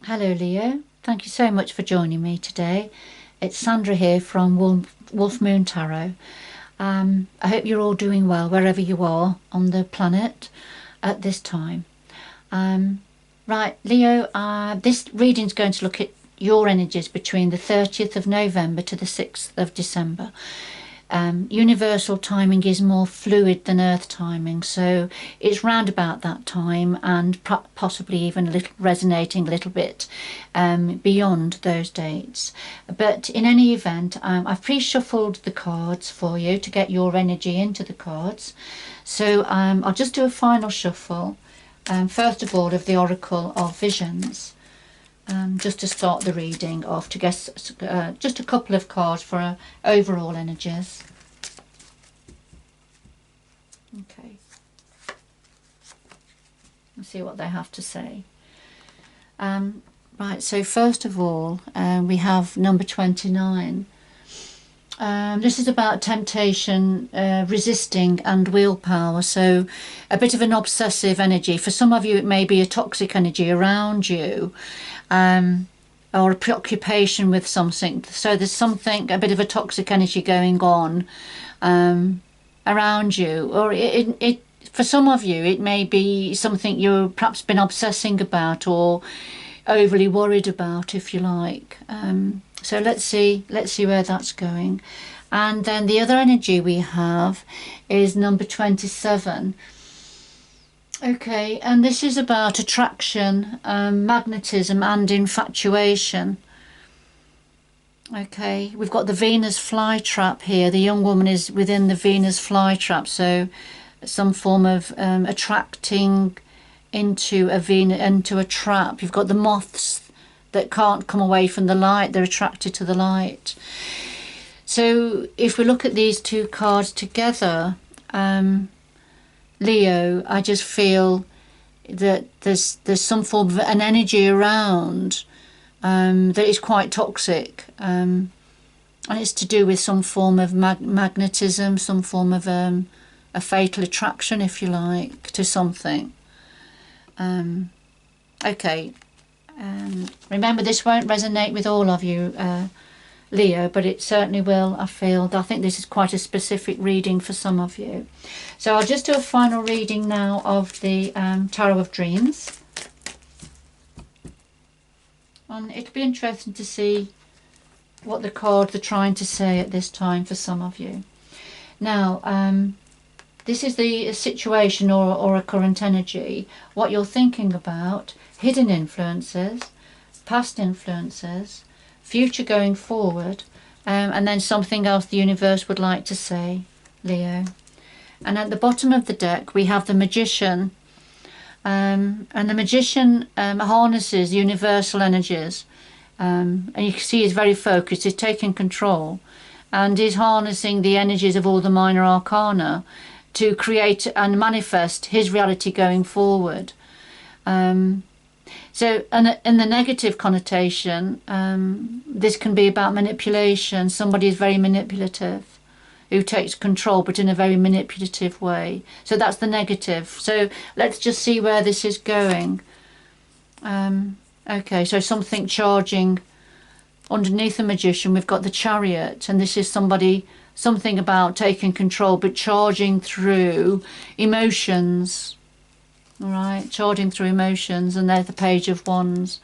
Hello Leo, thank you so much for joining me today. It's Sandra here from Wolf Moon Tarot. I hope you're all doing well wherever you are on the planet at this time. Right, Leo, this reading's going to look at your energies between the 30th of November to the 6th of December. Universal timing is more fluid than Earth timing, so it's round about that time and possibly even resonating a little bit beyond those dates. But in any event, I've pre-shuffled the cards for you to get your energy into the cards. So I'll just do a final shuffle, first of all, of the Oracle of Visions. Just to start the reading off, to get just a couple of cards for overall energies. Okay, let's see what they have to say. Right, so first of all, we have number 29. This is about temptation, resisting and willpower, so a bit of an obsessive energy. For some of you it may be a toxic energy around you, or a preoccupation with something. So there's something, a bit of a toxic energy going on around you, or it for some of you it may be something you've perhaps been obsessing about or overly worried about, if you like. So let's see where that's going. And then the other energy we have is number 27. Okay, and this is about attraction, magnetism and infatuation. Okay, we've got the Venus flytrap here. The young woman is within the Venus flytrap, so some form of attracting into a trap. You've got the moths that can't come away from the light, they're attracted to the light. So if we look at these two cards together, Leo, I just feel that there's some form of an energy around that is quite toxic, and it's to do with some form of magnetism, some form of a fatal attraction, if you like, to something. Okay, remember, this won't resonate with all of you, Leo, but it certainly will, I feel. I think this is quite a specific reading for some of you. So I'll just do a final reading now of the Tarot of Dreams. And it'll be interesting to see what the cards are trying to say at this time for some of you. Now, this is the situation or a current energy, what you're thinking about, hidden influences, past influences, future going forward, and then something else the universe would like to say, Leo. And at the bottom of the deck we have the Magician, and the Magician harnesses universal energies, and you can see he's very focused, he's taking control, and he's harnessing the energies of all the minor arcana to create and manifest his reality going forward. So in the negative connotation, this can be about manipulation. Somebody is very manipulative, who takes control, but in a very manipulative way. So that's the negative. So let's just see where this is going. Okay, so something charging underneath the Magician. We've got the Chariot, and this is something about taking control, but charging through emotions. All right, charging through emotions, and there's the Page of Wands.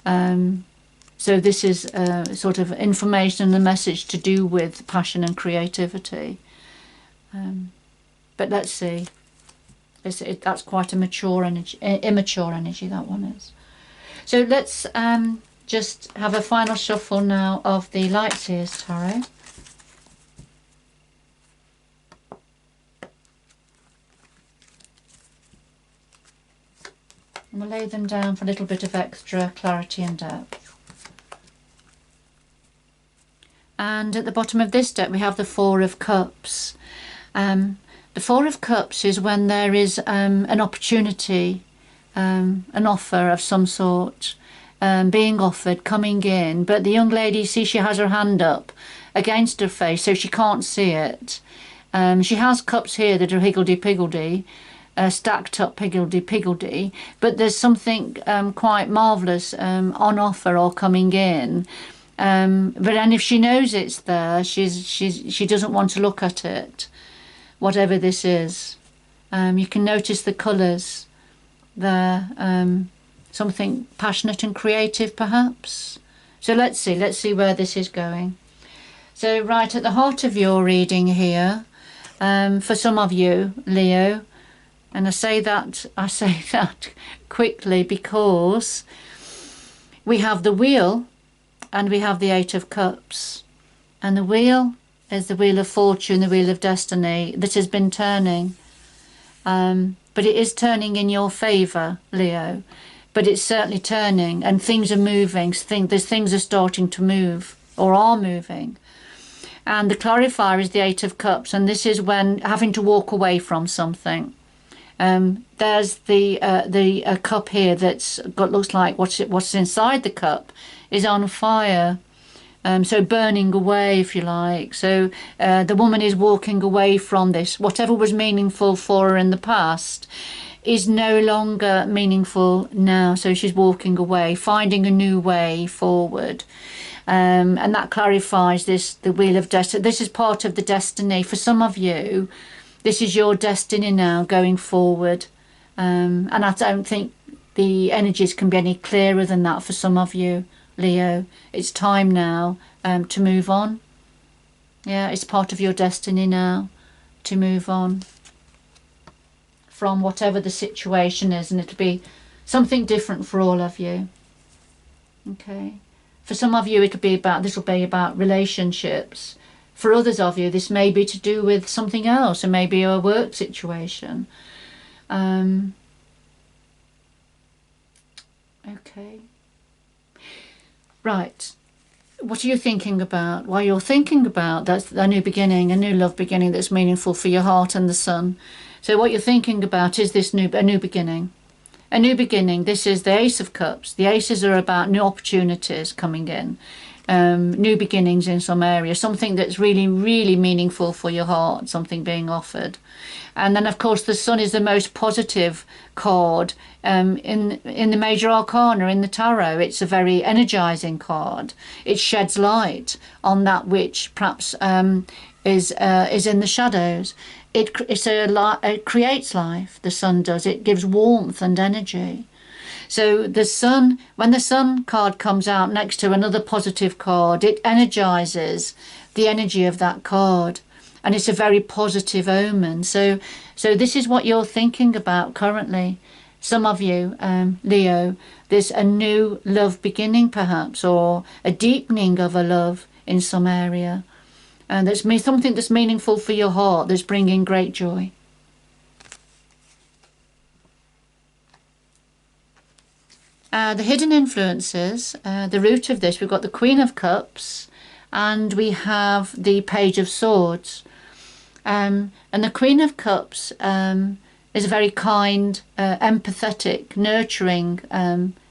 So this is sort of information and a message to do with passion and creativity. But let's see. That's quite a mature energy, immature energy, that one is. So let's just have a final shuffle now of the Lightseers Tarot. And we'll lay them down for a little bit of extra clarity and depth. And at the bottom of this deck we have the Four of Cups. The Four of Cups is when there is an opportunity, an offer of some sort, being offered, coming in, but the young lady, see, she has her hand up against her face so she can't see it. She has cups here that are higgledy-piggledy, stacked up higgledy-piggledy, but there's something quite marvellous on offer or coming in. And if she knows it's there, she doesn't want to look at it, whatever this is. You can notice the colours there, something passionate and creative perhaps. So let's see where this is going. So right at the heart of your reading here, for some of you, Leo, and I say that quickly because we have the wheel and we have the Eight of Cups, and the wheel is the wheel of fortune, the wheel of destiny that has been turning, but it is turning in your favour, Leo, but it's certainly turning, and things are moving. Things are starting to move or are moving. And the clarifier is the Eight of Cups, and this is when having to walk away from something. There's the cup here that's got, looks like what's inside the cup is on fire, so burning away, if you like. So the woman is walking away from this. Whatever was meaningful for her in the past is no longer meaningful now, so she's walking away, finding a new way forward. And that clarifies the wheel of destiny. This is part of the destiny for some of you. This is your destiny now going forward, and I don't think the energies can be any clearer than that for some of you, Leo. It's time now to move on. Yeah, it's part of your destiny now to move on from whatever the situation is, and it'll be something different for all of you. Okay. For some of you, this will be about relationships. For others of you, this may be to do with something else. It may be a work situation. Okay. Right. What are you thinking about? Well, you're thinking about that's a new beginning, a new love beginning that's meaningful for your heart and the sun. So what you're thinking about is a new beginning. A new beginning. This is the Ace of Cups. The Aces are about new opportunities coming in, new beginnings in some area, something that's really, really meaningful for your heart, something being offered. And then, of course, the Sun is the most positive card in the major arcana in the tarot. It's a very energizing card. It sheds light on that which perhaps is in the shadows. It creates life, the Sun does. It gives warmth and energy. So the Sun, when the Sun card comes out next to another positive card, it energizes the energy of that card. And it's a very positive omen. So this is what you're thinking about currently. Some of you, Leo, there's a new love beginning perhaps, or a deepening of a love in some area. And that's something that's meaningful for your heart, that's bringing great joy. The hidden influences, the root of this, we've got the Queen of Cups and we have the Page of Swords. And the Queen of Cups is a very kind, empathetic, nurturing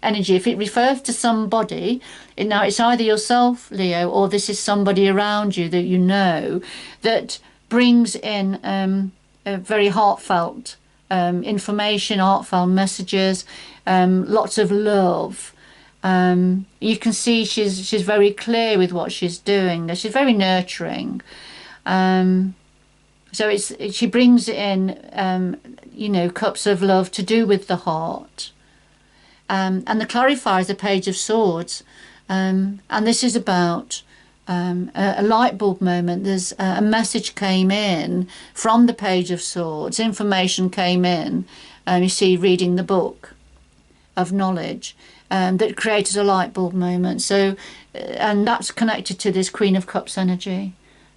energy. If it refers to somebody, now it's either yourself, Leo, or this is somebody around you that you know that brings in a very heartfelt information, heartfelt messages, lots of love. You can see she's very clear with what she's doing. She's very nurturing. So she brings in, cups of love to do with the heart. And the clarifier is the Page of Swords. And this is about a light bulb moment. There's a message came in from the Page of Swords. Information came in, you see, reading the book of knowledge, that created a light bulb moment. So, and that's connected to this Queen of Cups energy.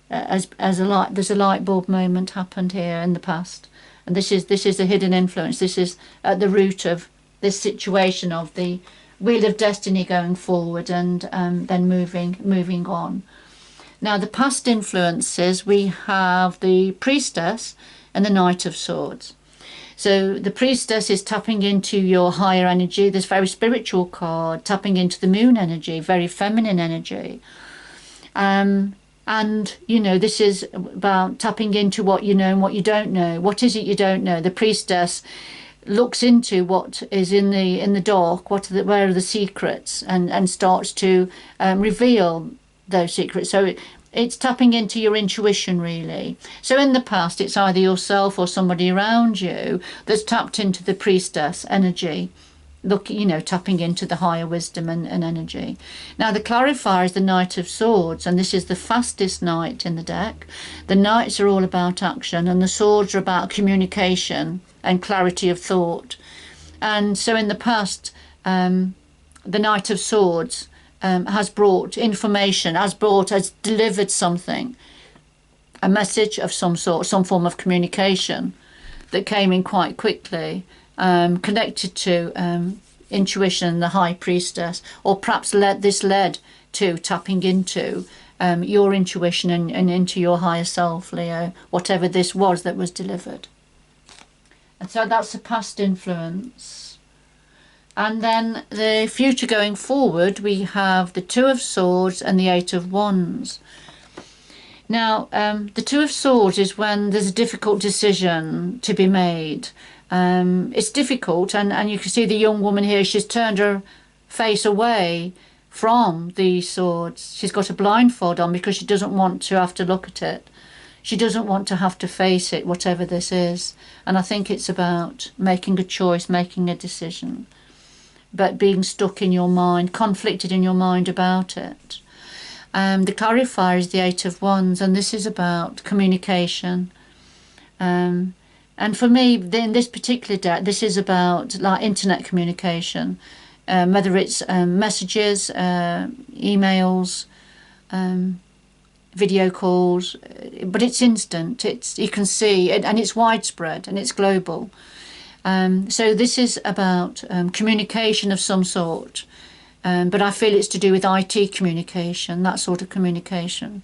There's a light bulb moment happened here in the past, and this is a hidden influence. This is at the root of this situation of the Wheel of Destiny going forward and then moving on. Now the past influences, we have the Priestess and the Knight of Swords. So the Priestess is tapping into your higher energy, this very spiritual card, tapping into the moon energy, very feminine energy. And, you know, this is about tapping into what you know and what you don't know. What is it you don't know? The priestess looks into what is in the dark, where are the secrets, and starts to reveal those secrets. So it's tapping into your intuition, really. So in the past, it's either yourself or somebody around you that's tapped into the priestess energy. Look, you know, tapping into the higher wisdom and energy. Now the clarifier is the Knight of Swords, and this is the fastest knight in the deck. The knights are all about action, and the swords are about communication and clarity of thought. And so in the past, the Knight of Swords has brought information, has delivered something, a message of some sort, some form of communication that came in quite quickly. Connected to intuition, the high priestess, or perhaps led to tapping into your intuition and into your higher self, Leo, whatever this was that was delivered. And so that's the past influence. And then the future going forward, we have the Two of Swords and the Eight of Wands. Now, the Two of Swords is when there's a difficult decision to be made. It's difficult, and you can see the young woman here, she's turned her face away from the swords. She's got a blindfold on because she doesn't want to have to look at it. She doesn't want to have to face it, whatever this is. And I think it's about making a choice, making a decision, but being stuck in your mind, conflicted in your mind about it. The clarifier is the Eight of Wands, and this is about communication. And for me, in this particular deck, this is about like internet communication, whether it's messages, emails, video calls, but it's instant. You can see it, and it's widespread and it's global. So this is about communication of some sort, but I feel it's to do with IT communication, that sort of communication.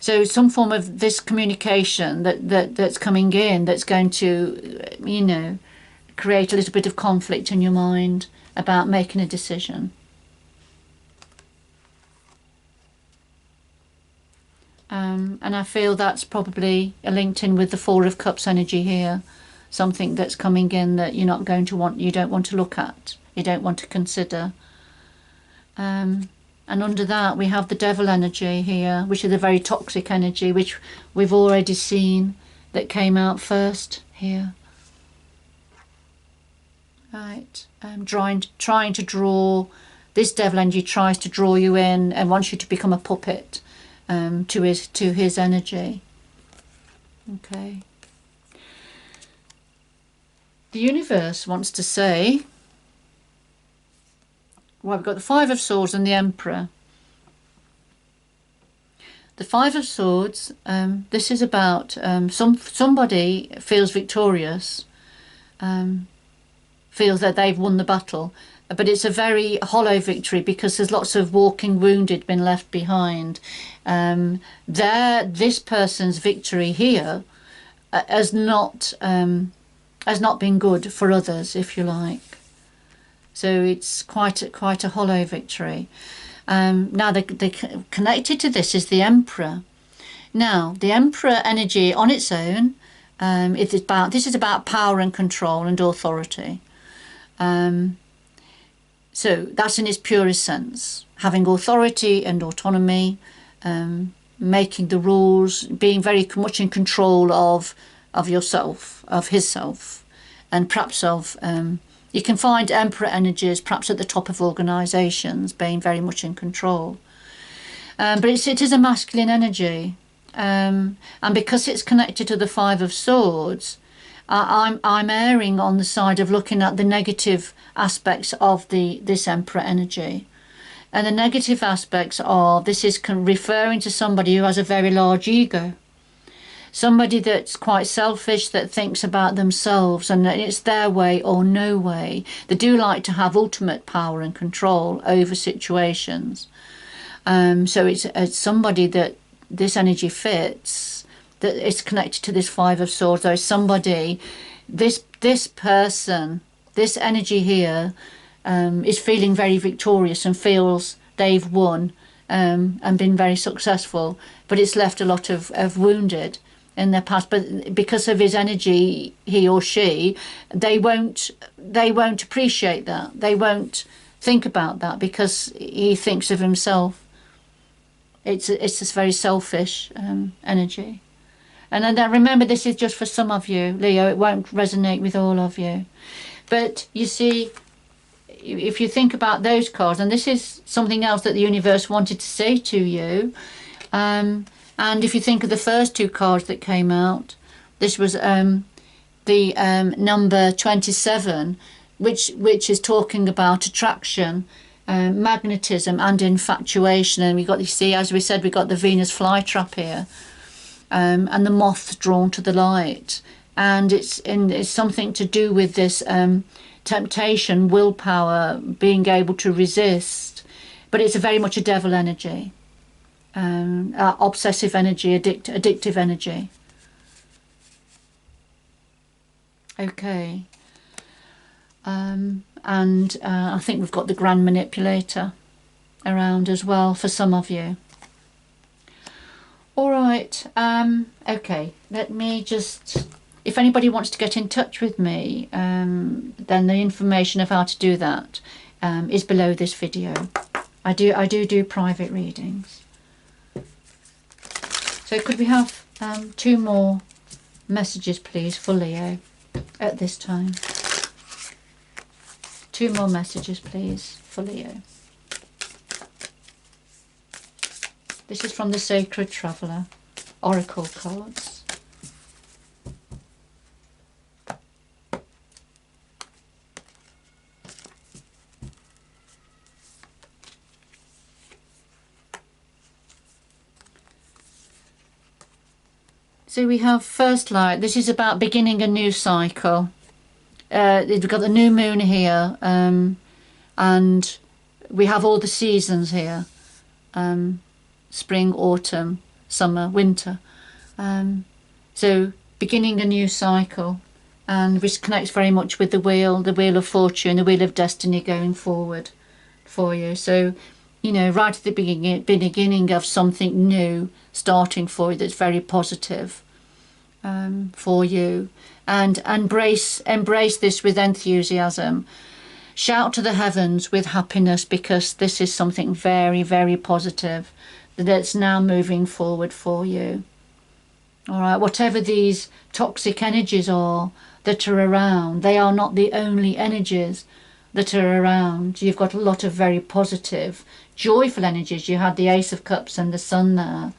So some form of this communication that's coming in, that's going to, you know, create a little bit of conflict in your mind about making a decision. And I feel that's probably linked in with the Four of Cups energy here. Something that's coming in that you don't want to look at, you don't want to consider. And under that we have the Devil energy here, which is a very toxic energy, which we've already seen that came out first here. Right, trying to draw, this Devil energy tries to draw you in and wants you to become a puppet to his energy. Okay. The universe wants to say, well, we've got the Five of Swords and the Emperor. The Five of Swords, this is about somebody feels victorious, feels that they've won the battle, but it's a very hollow victory because there's lots of walking wounded been left behind. This person's victory here has not been good for others, if you like. So it's quite a hollow victory. Now, connected to this is the Emperor. Now, the Emperor energy on its own, this is about power and control and authority. So that's in its purest sense, having authority and autonomy, making the rules, being very much in control of yourself, of his self, and perhaps of. You can find Emperor energies perhaps at the top of organisations, being very much in control. But it is a masculine energy. And because it's connected to the Five of Swords, I'm erring on the side of looking at the negative aspects of this Emperor energy. And the negative aspects are, this is referring to somebody who has a very large ego. Somebody that's quite selfish, that thinks about themselves and that it's their way or no way. They do like to have ultimate power and control over situations. So it's somebody that this energy fits, that it's connected to this Five of Swords. There's somebody, this person, this energy here is feeling very victorious and feels they've won and been very successful, but it's left a lot of wounded in their past. But because of his energy, he or she, they won't appreciate that. They won't think about that because he thinks of himself. It's this very selfish energy. And then remember, this is just for some of you, Leo. It won't resonate with all of you. But you see, if you think about those cards, and this is something else that the universe wanted to say to you, and if you think of the first two cards that came out, this was the number 27, which is talking about attraction, magnetism and infatuation. And we got, you see, as we said, we got the Venus flytrap here, and the moth drawn to the light. And it's something to do with this temptation, willpower, being able to resist. But it's very much a devil energy, obsessive energy, addictive energy. Okay. And I think we've got the Grand Manipulator around as well for some of you. All right. Okay. Let me just... If anybody wants to get in touch with me, then the information of how to do that is below this video. I do private readings. So could we have 2 more messages, please, for Leo at this time? 2 more messages, please, for Leo. This is from the Sacred Traveller Oracle cards. So we have first light. This is about beginning a new cycle. We've got the new moon here, and we have all the seasons here. Spring, autumn, summer, winter. So beginning a new cycle, and this connects very much with the wheel of fortune, the wheel of destiny going forward for you. So, you know, right at the beginning of something new starting for you that's very positive for you. And embrace this with enthusiasm. Shout to the heavens with happiness, because this is something very, very positive that's now moving forward for you. All right, whatever these toxic energies are that are around, they are not the only energies that are around. You've got a lot of very positive, joyful energies. You had the Ace of Cups and the Sun there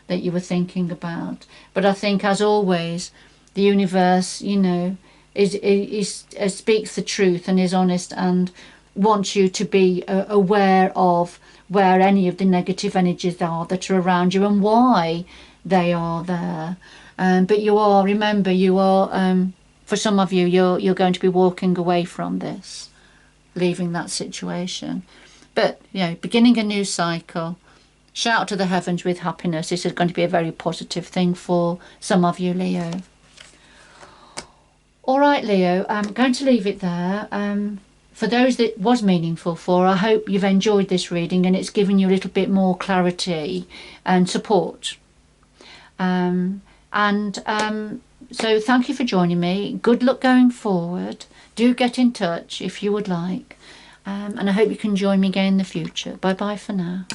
that you were thinking about. But I think, as always, the universe, you know, speaks the truth and is honest and wants you to be aware of where any of the negative energies are that are around you and why they are there. But you are, remember, you are, for some of you, you're going to be walking away from this, leaving that situation. But, you know, beginning a new cycle. Shout to the heavens with happiness. This is going to be a very positive thing for some of you, Leo. All right, Leo, I'm going to leave it there. For those that was meaningful for, I hope you've enjoyed this reading and it's given you a little bit more clarity and support. So thank you for joining me. Good luck going forward. Do get in touch if you would like. And I hope you can join me again in the future. Bye-bye for now.